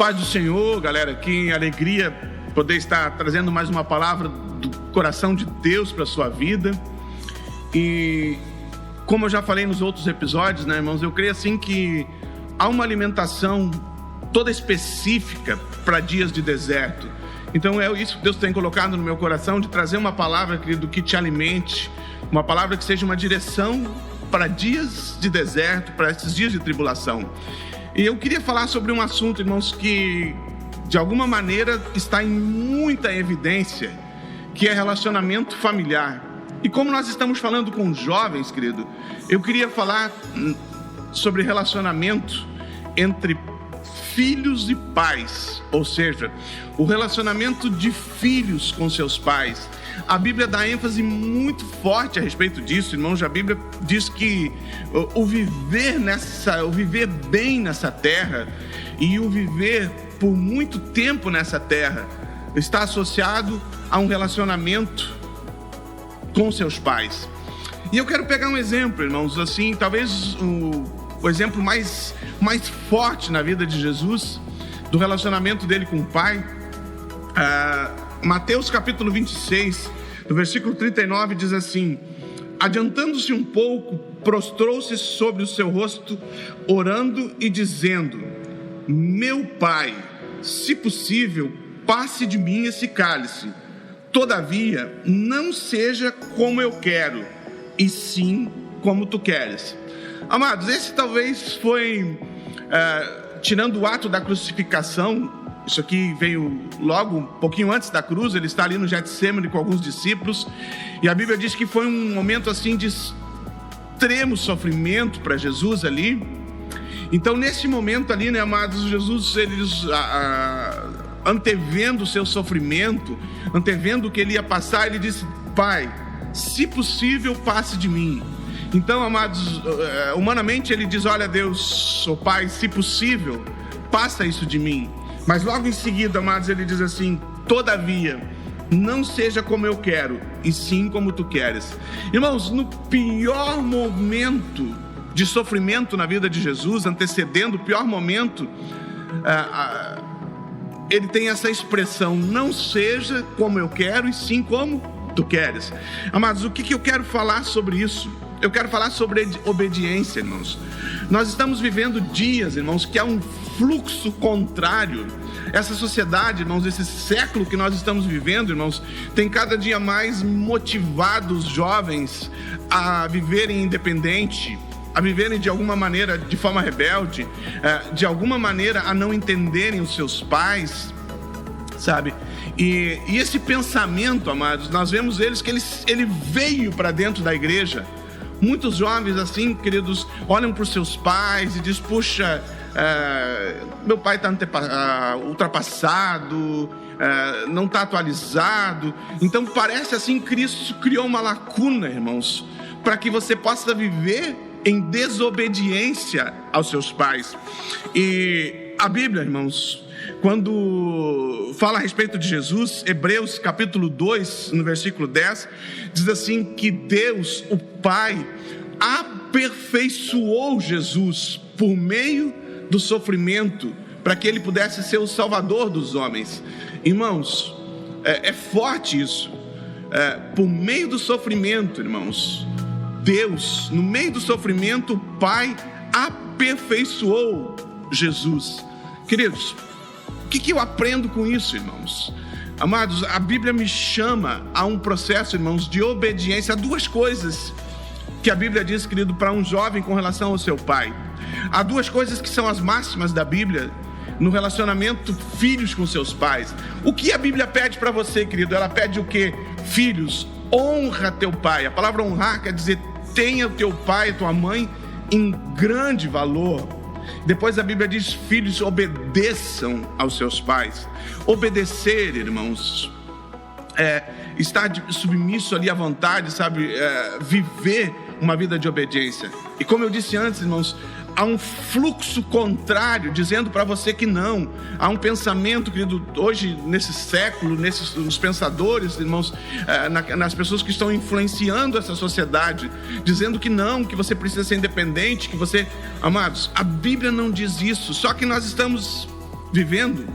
Paz do Senhor, galera, que alegria poder estar trazendo mais uma palavra do coração de Deus para a sua vida. E como eu já falei nos outros episódios, né, irmãos, eu creio assim que há uma alimentação toda específica para dias de deserto. Então é isso que Deus tem colocado no meu coração, de trazer uma palavra, querido, que te alimente, uma palavra que seja uma direção para dias de deserto, para esses dias de tribulação. E eu queria falar sobre um assunto, irmãos, que de alguma maneira está em muita evidência, que é relacionamento familiar. E como nós estamos falando com jovens, querido, eu queria falar sobre relacionamento entre filhos e pais, ou seja, o relacionamento de filhos com seus pais. A Bíblia dá ênfase muito forte a respeito disso, irmãos. A Bíblia diz que o viver bem nessa terra e o viver por muito tempo nessa terra está associado a um relacionamento com seus pais. E eu quero pegar um exemplo, irmãos, assim, talvez o exemplo mais forte na vida de Jesus, do relacionamento dele com o Pai. Mateus capítulo 26, no versículo 39, diz assim: adiantando-se um pouco, prostrou-se sobre o seu rosto, orando e dizendo: meu Pai, se possível, passe de mim esse cálice. Todavia, não seja como eu quero, e sim como tu queres. Amados, esse talvez foi, tirando o ato da crucificação, isso aqui veio logo um pouquinho antes da cruz. Ele está ali no Getsêmani com alguns discípulos, e a Bíblia diz que foi um momento assim de extremo sofrimento para Jesus ali. Então nesse momento ali, né, amados, Jesus, antevendo o seu sofrimento, antevendo o que ele ia passar, ele disse: Pai, se possível, passe de mim. Então, amados, humanamente ele diz: olha, Deus, oh Pai, se possível, passa isso de mim. Mas logo em seguida, amados, ele diz assim: todavia, não seja como eu quero, e sim como tu queres. Irmãos, no pior momento de sofrimento na vida de Jesus, antecedendo o pior momento, ele tem essa expressão: não seja como eu quero, e sim como tu queres. Amados, o que eu quero falar sobre isso? Eu quero falar sobre obediência, irmãos. Nós estamos vivendo dias, irmãos, que há um fluxo contrário. Essa sociedade, irmãos, esse século que nós estamos vivendo, irmãos, tem cada dia mais motivado os jovens a viverem independente, a viverem de alguma maneira de forma rebelde, de alguma maneira a não entenderem os seus pais, sabe? E esse pensamento, amados, nós vemos ele veio para dentro da igreja. Muitos jovens assim, queridos, olham para os seus pais e dizem: puxa, meu pai está ultrapassado, não está atualizado. Então parece assim que Cristo criou uma lacuna, irmãos, para que você possa viver em desobediência aos seus pais. E a Bíblia, irmãos, quando fala a respeito de Jesus, Hebreus capítulo 2, no versículo 10, diz assim que Deus, o Pai, aperfeiçoou Jesus por meio do sofrimento, para que ele pudesse ser o Salvador dos homens. Irmãos, é forte isso. Por meio do sofrimento, irmãos, Deus, no meio do sofrimento, o Pai aperfeiçoou Jesus. Queridos, o que eu aprendo com isso, irmãos? Amados, a Bíblia me chama a um processo, irmãos, de obediência. Há duas coisas que a Bíblia diz, querido, para um jovem com relação ao seu pai. Há duas coisas que são as máximas da Bíblia no relacionamento filhos com seus pais. O que a Bíblia pede para você, querido? Ela pede o quê? Filhos, honra teu pai. A palavra honrar quer dizer: tenha o teu pai e tua mãe em grande valor. Depois a Bíblia diz: filhos, obedeçam aos seus pais. Obedecer, irmãos, estar submisso ali à vontade, sabe? Viver uma vida de obediência. E como eu disse antes, irmãos, há um fluxo contrário dizendo para você que não. Há um pensamento, querido, hoje nesse século, nos pensadores, irmãos, nas pessoas que estão influenciando essa sociedade, dizendo que não, que você precisa ser independente, que você... Amados, a Bíblia não diz isso. Só que nós estamos vivendo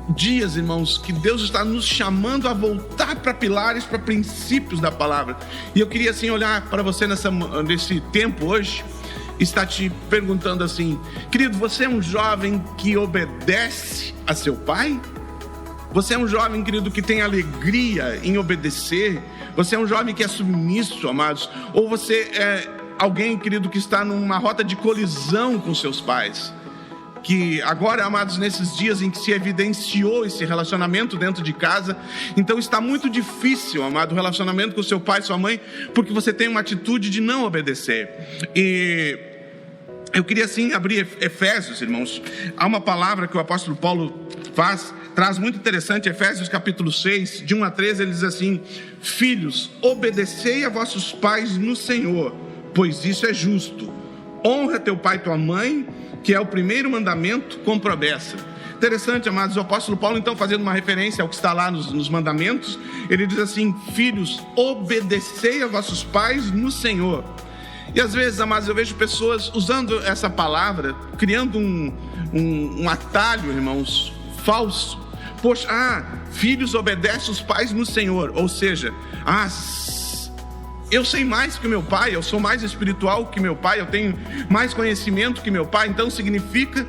dias, irmãos, que Deus está nos chamando a voltar para pilares, para princípios da palavra. E eu queria assim olhar para você nesse tempo hoje, está te perguntando assim: querido, você é um jovem que obedece a seu pai? Você é um jovem, querido, que tem alegria em obedecer? Você é um jovem que é submisso, amados? Ou você é alguém, querido, que está numa rota de colisão com seus pais? Que agora, amados, nesses dias em que se evidenciou esse relacionamento dentro de casa, então está muito difícil, amado, o relacionamento com seu pai e sua mãe, porque você tem uma atitude de não obedecer. E eu queria assim abrir Efésios, irmãos. Há uma palavra que o apóstolo Paulo traz muito interessante, Efésios capítulo 6, de 1 a 13, ele diz assim: filhos, obedecei a vossos pais no Senhor, pois isso é justo. Honra teu pai e tua mãe, que é o primeiro mandamento com promessa. Interessante, amados, o apóstolo Paulo então fazendo uma referência ao que está lá nos mandamentos, ele diz assim: filhos, obedecei a vossos pais no Senhor. E às vezes, amados, eu vejo pessoas usando essa palavra, criando um atalho, irmãos, falso. Poxa, filhos, obedecem os pais no Senhor. Ou seja, eu sei mais que meu pai, eu sou mais espiritual que meu pai, eu tenho mais conhecimento que meu pai, então significa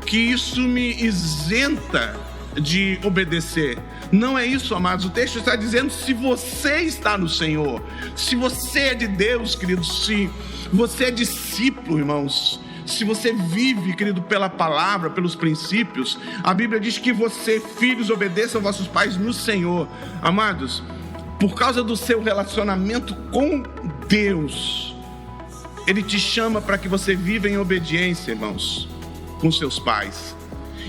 que isso me isenta de obedecer. Não é isso, amados. O texto está dizendo: se você está no Senhor, se você é de Deus, querido, se você é discípulo, irmãos, se você vive, querido, pela palavra, pelos princípios, a Bíblia diz que você, filhos, obedeçam vossos pais no Senhor. Amados, por causa do seu relacionamento com Deus, Ele te chama para que você viva em obediência, irmãos, com seus pais.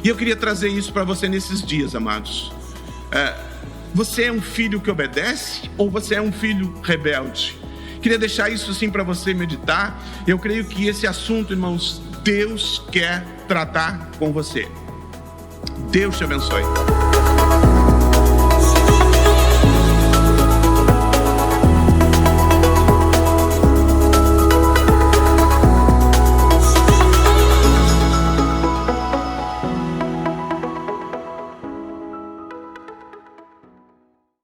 E eu queria trazer isso para você nesses dias, amados. Você é um filho que obedece ou você é um filho rebelde? Queria deixar isso assim para você meditar. Eu creio que esse assunto, irmãos, Deus quer tratar com você. Deus te abençoe.